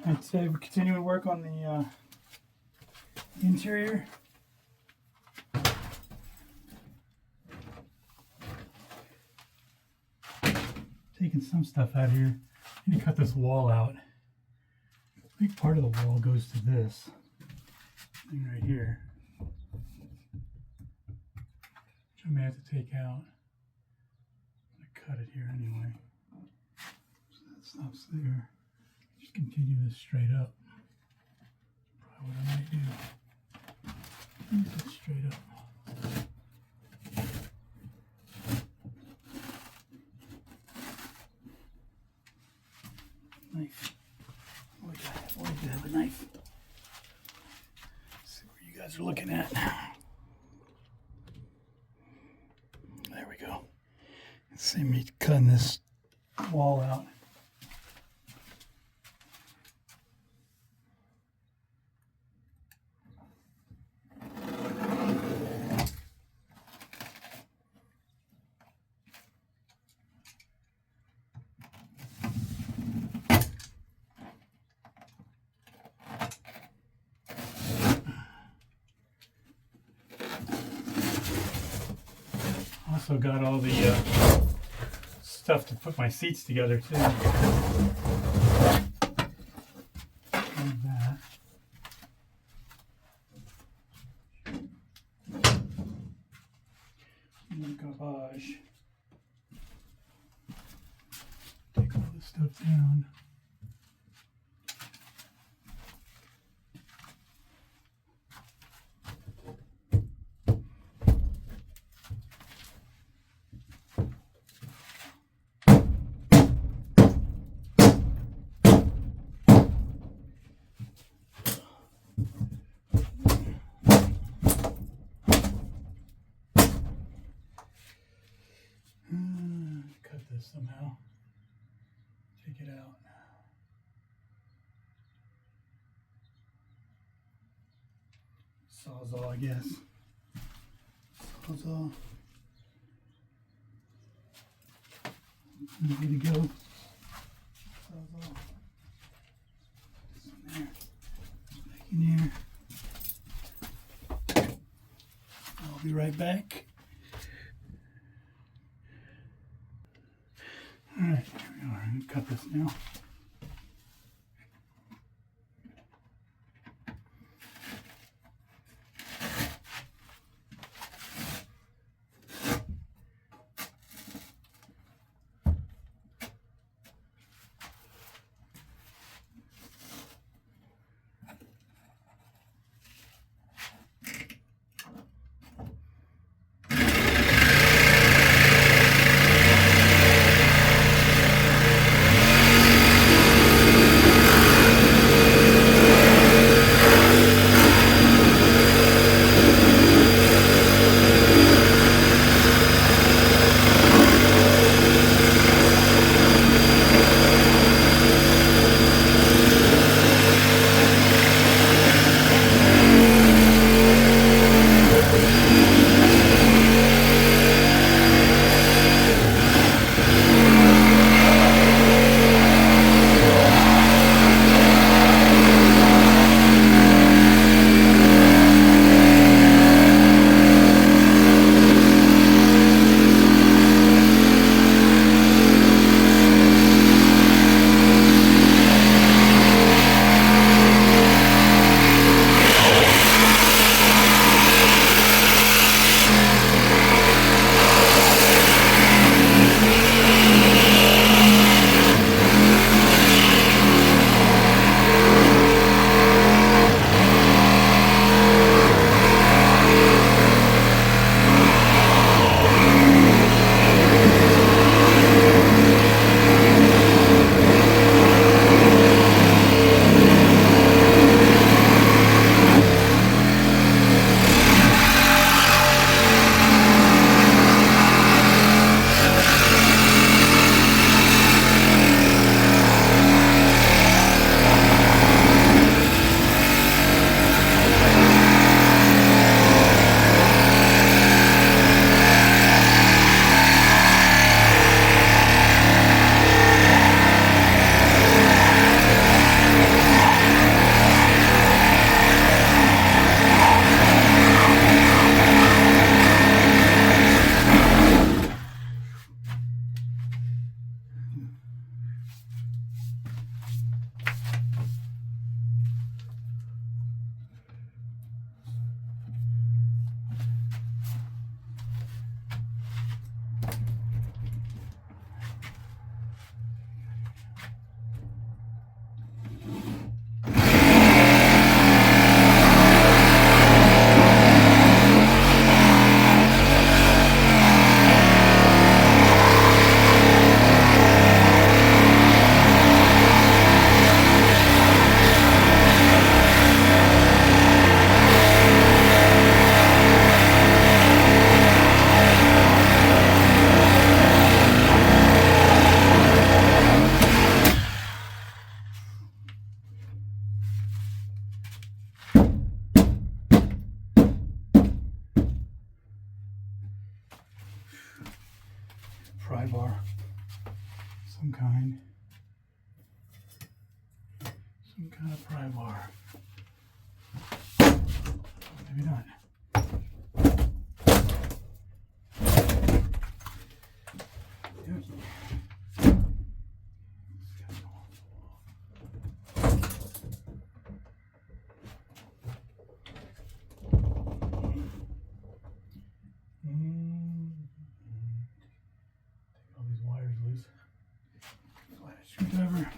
I'd say we continue to work on the interior. Taking some stuff out of here. I need to cut this wall out. A big part of the wall goes to this thing right here, which I may have to take out. I'm going to cut it here anyway. So that stops there. Just continue this straight up. Probably what I might do. Use it straight up. Knife. Always do have a knife. Let's see what you guys are looking at. There we go. See me cutting this wall out. Also got all the stuff to put my seats together too. Like that. And then garbage. Take all this stuff down. Cut this somehow. Take it out. Sawzall, I guess. Sawzall. Ready to go. Sawzall. This one there. Back in here. I'll be right back. Alright, here we are. I'm going to cut this now. bar, some kind of pry bar. Maybe not. Screwdriver.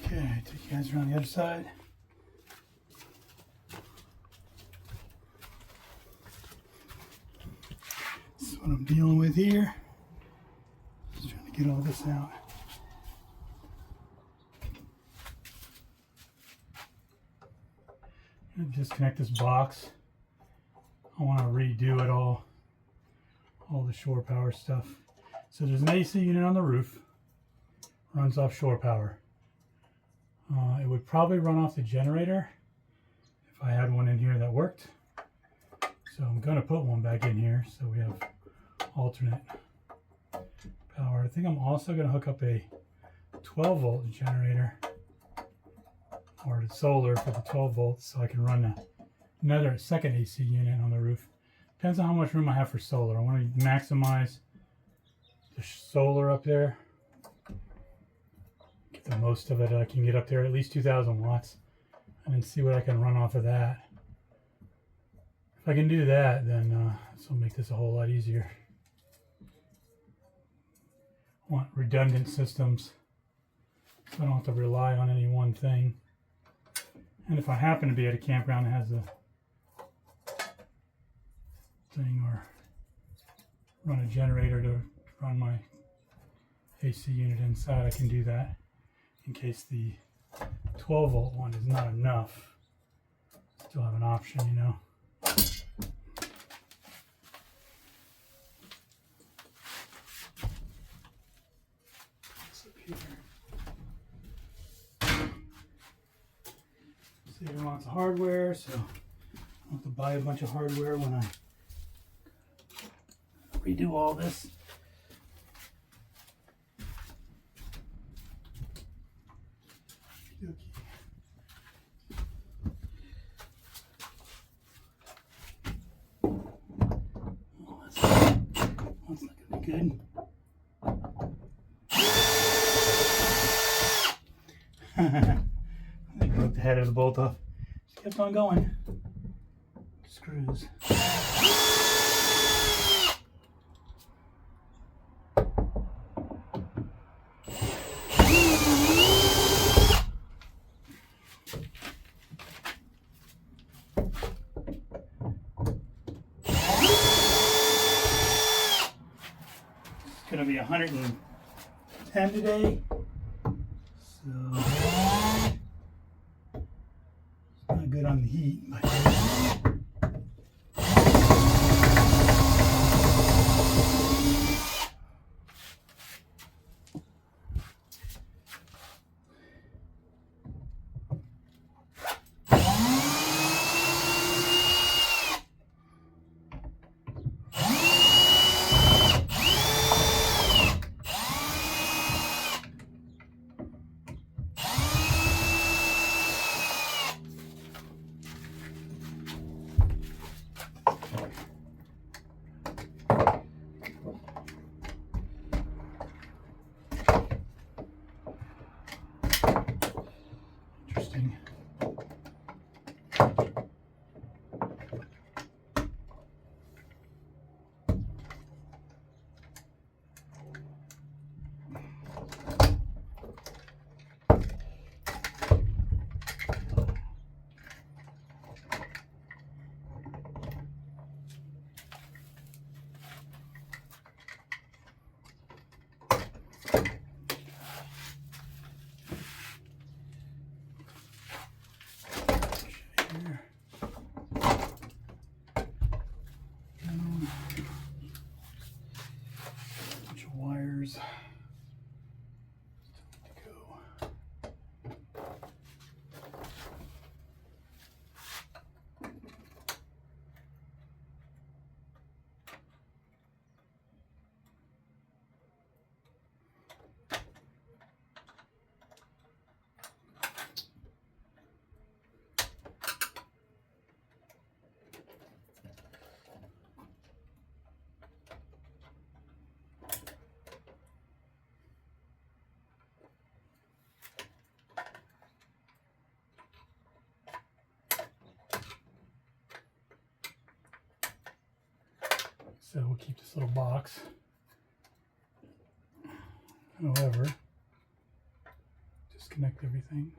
Okay, take your hands around the other side. This is what I'm dealing with here. Just trying to get all this out. I'm going to disconnect this box. I want to redo it all the shore power stuff. So there's an AC unit on the roof, runs off shore power. It would probably run off the generator if I had one in here that worked. So I'm going to put one back in here so we have alternate power. I think I'm also going to hook up a 12 volt generator or the solar for the 12 volts so I can run another second AC unit on the roof. Depends on how much room I have for solar. I want to maximize the solar up there. Get the most of it I can get up there, at least 2,000 watts. And then see what I can run off of that. If I can do that, then this will make this a whole lot easier. I want redundant systems so I don't have to rely on any one thing. And if I happen to be at a campground that has a thing or run a generator to run my AC unit inside, I can do that in case the 12 volt one is not enough. Still have an option, you know. What's up here? Saving lots of hardware, so I don't have to buy a bunch of hardware when I redo all this. Oh, that's not gonna be good. I broke the head of the bolt off. Just kept on going. Screws. It's gonna be 110 today. So it's not good on the heat, but interesting. So we'll keep this little box. However, disconnect everything.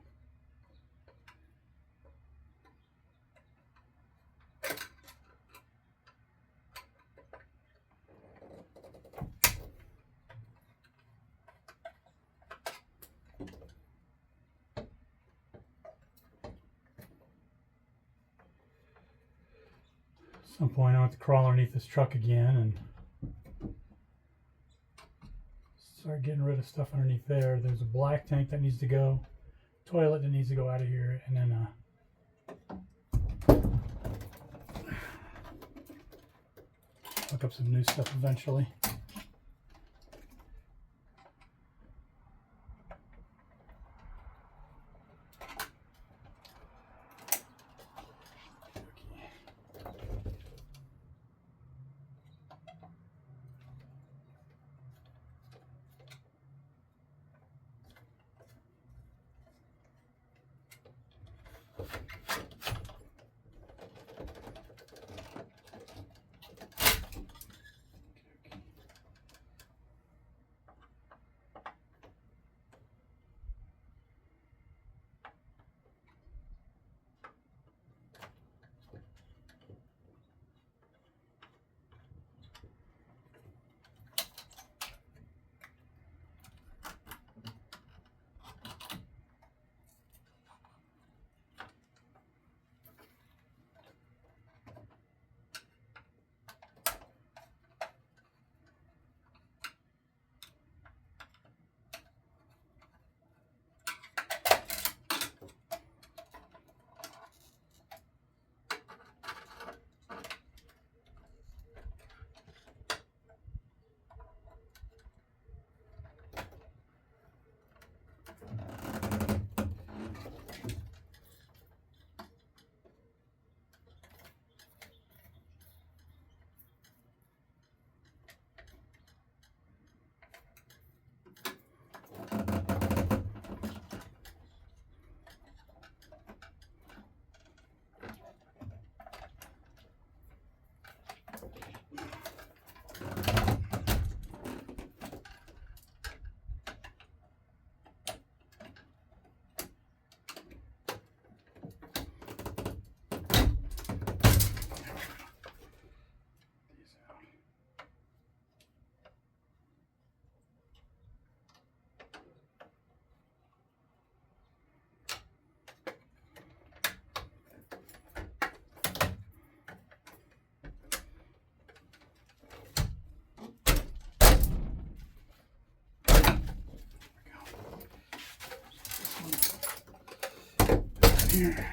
At some point I want to crawl underneath this truck again and start getting rid of stuff underneath there. There's a black tank that needs to go, toilet that needs to go out of here, and then hook up some new stuff eventually. Here.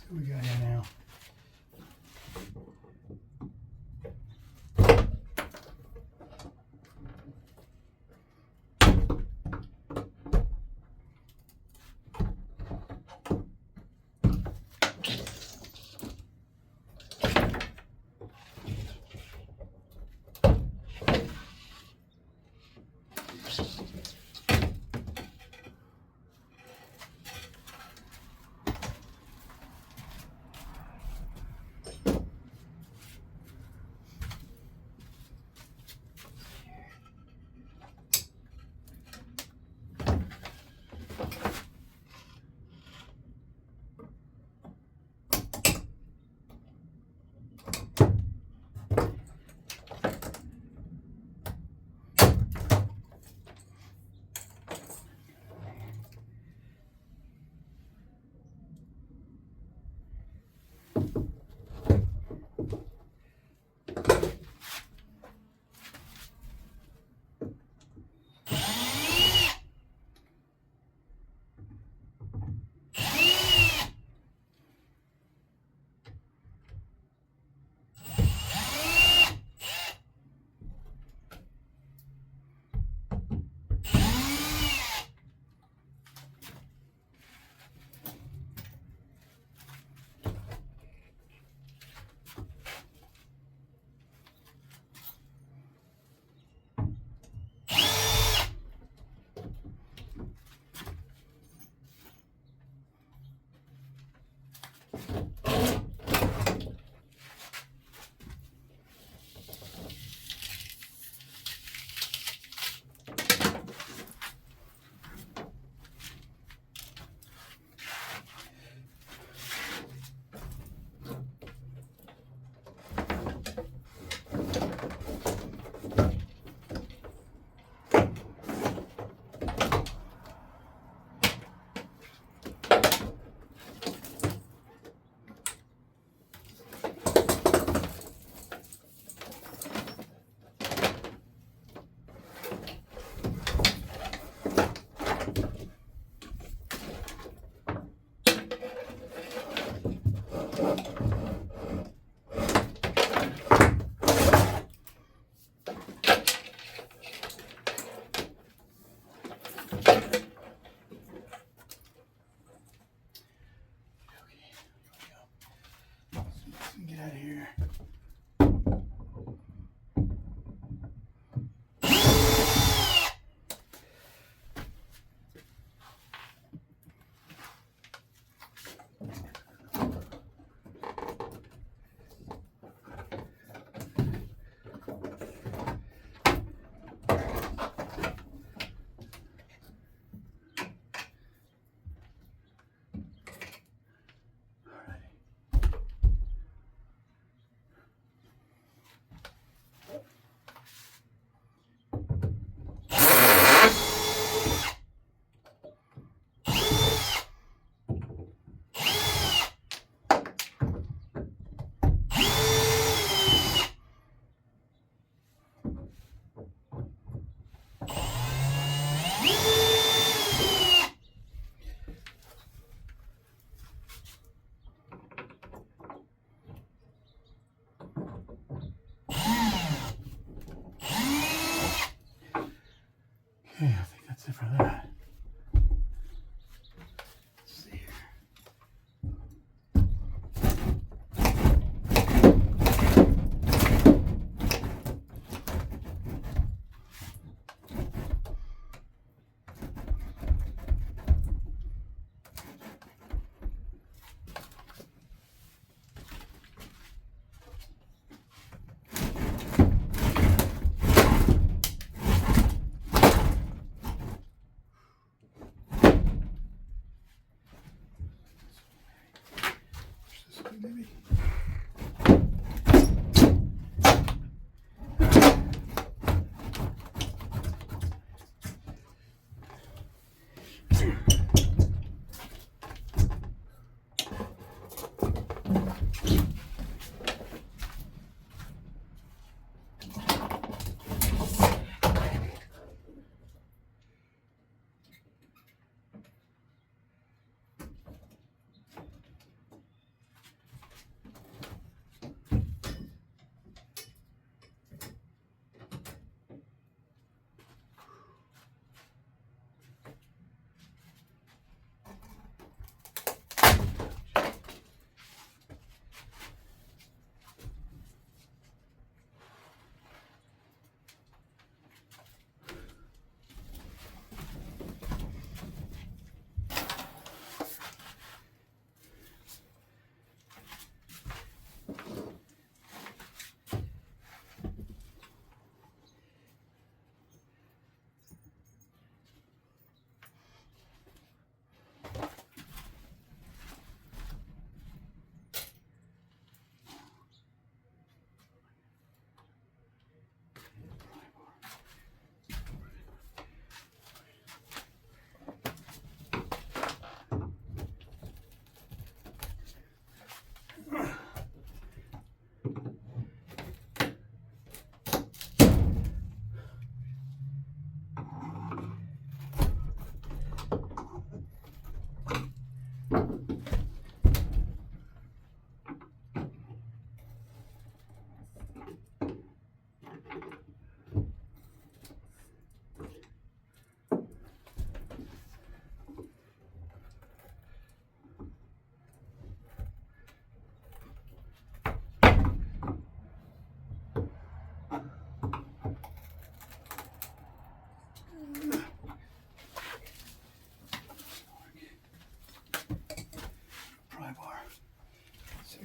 What we got here now? Get out of here. Okay, I think that's it for that. Let's see here. Push this way, maybe.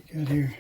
we got here?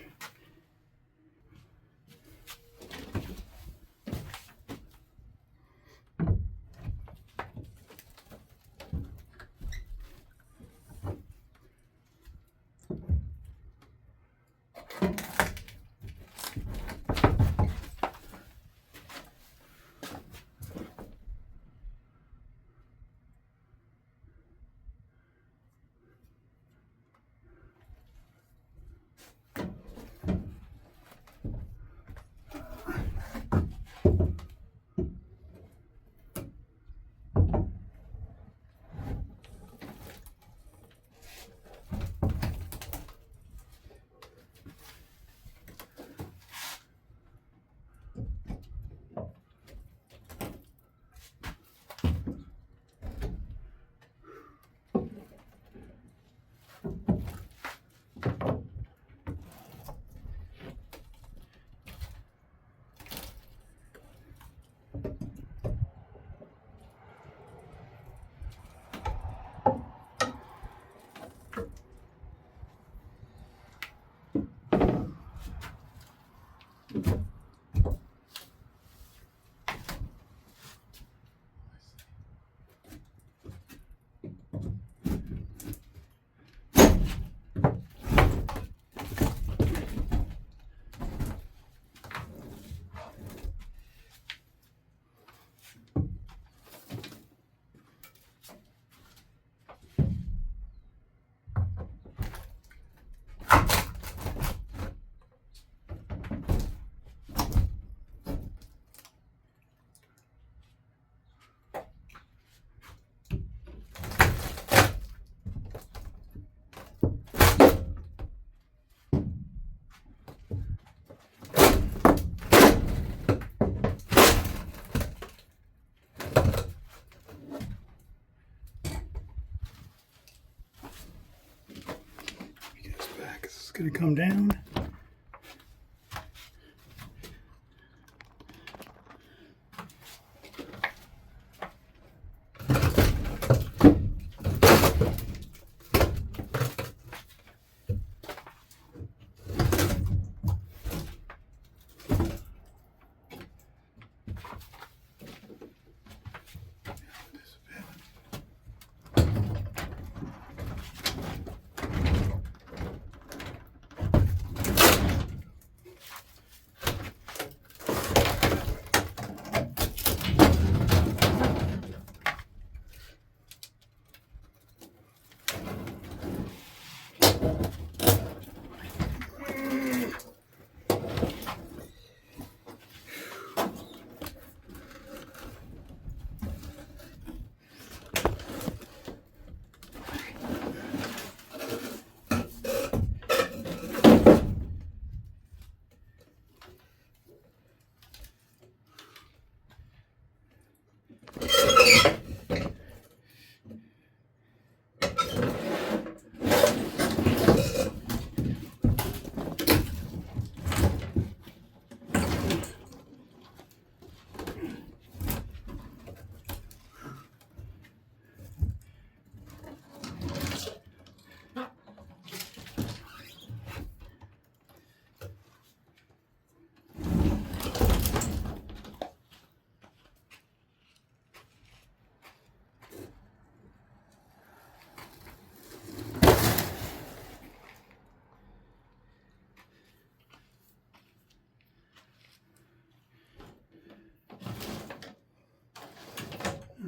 It's going to come down.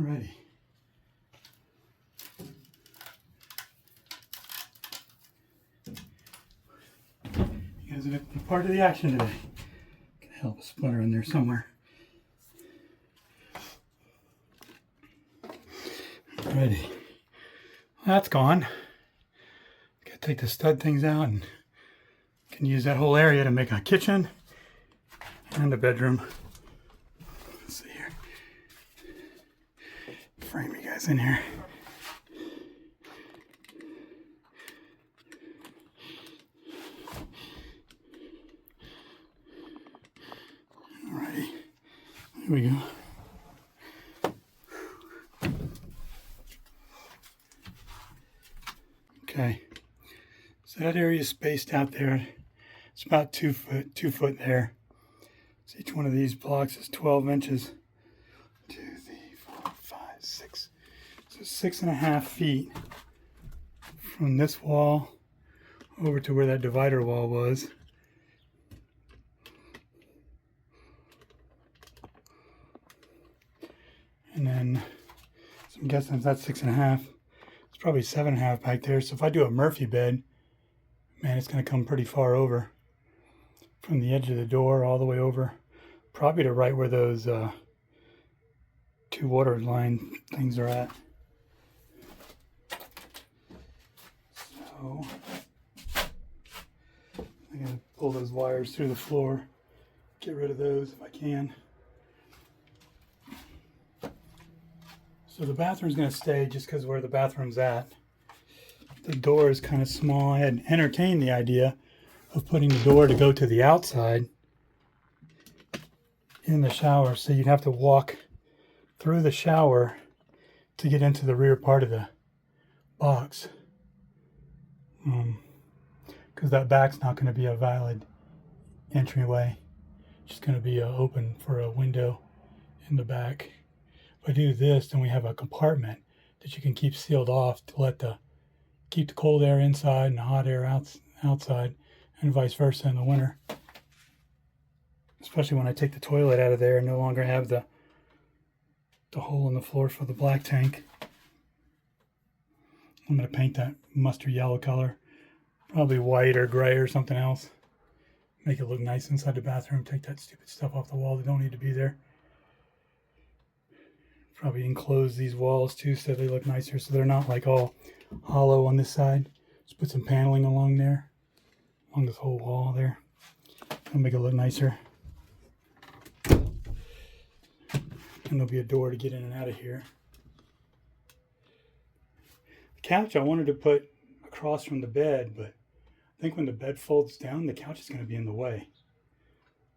Alrighty. You guys have been part of the action today. Gonna help a splinter in there somewhere. Alrighty. Well, that's gone. Gotta take the stud things out and can use that whole area to make a kitchen and a bedroom. Let's see here. Frame you guys in here. Alrighty. Here we go. Okay. So that area is spaced out there It's about 2 foot there. So each one of these blocks is 12 inches. 2, 3, 4, 5, 6. So 6.5 feet from this wall over to where that divider wall was. And then, so I'm guessing if that's 6.5, it's probably 7.5 back there. So if I do a Murphy bed, man, it's going to come pretty far over from the edge of the door all the way over, probably to right where those 2 water line things are at. So I'm going to pull those wires through the floor, get rid of those if I can. So the bathroom's going to stay just because where the bathroom's at. The door is kind of small. I had entertained the idea of putting the door to go to the outside in the shower, so you'd have to walk through the shower to get into the rear part of the box, because that back's not going to be a valid entryway. It's just going to be open for a window in the back. If I do this, then we have a compartment that you can keep sealed off to let keep the cold air inside and the hot air outside, and vice versa in the winter. Especially when I take the toilet out of there and no longer have the hole in the floor for the black tank. I'm going to paint that mustard yellow color, probably white or gray or something else. Make it look nice inside the bathroom. Take that stupid stuff off the wall that don't need to be there. Probably enclose these walls too so they look nicer, so they're not like all hollow on this side. Just put some paneling along there, along this whole wall there. That'll make it look nicer. And there'll be a door to get in and out of here. The couch I wanted to put across from the bed, but I think when the bed folds down, the couch is going to be in the way.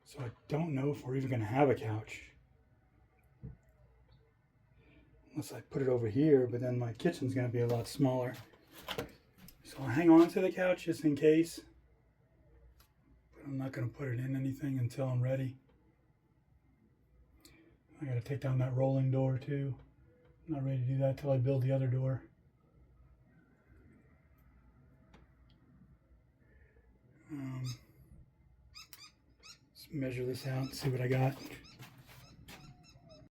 So I don't know if we're even going to have a couch. Unless I put it over here, but then my kitchen's going to be a lot smaller. So I'll hang on to the couch just in case. But I'm not going to put it in anything until I'm ready. I got to take down that rolling door too. I'm not ready to do that until I build the other door. Let's measure this out and see what I got.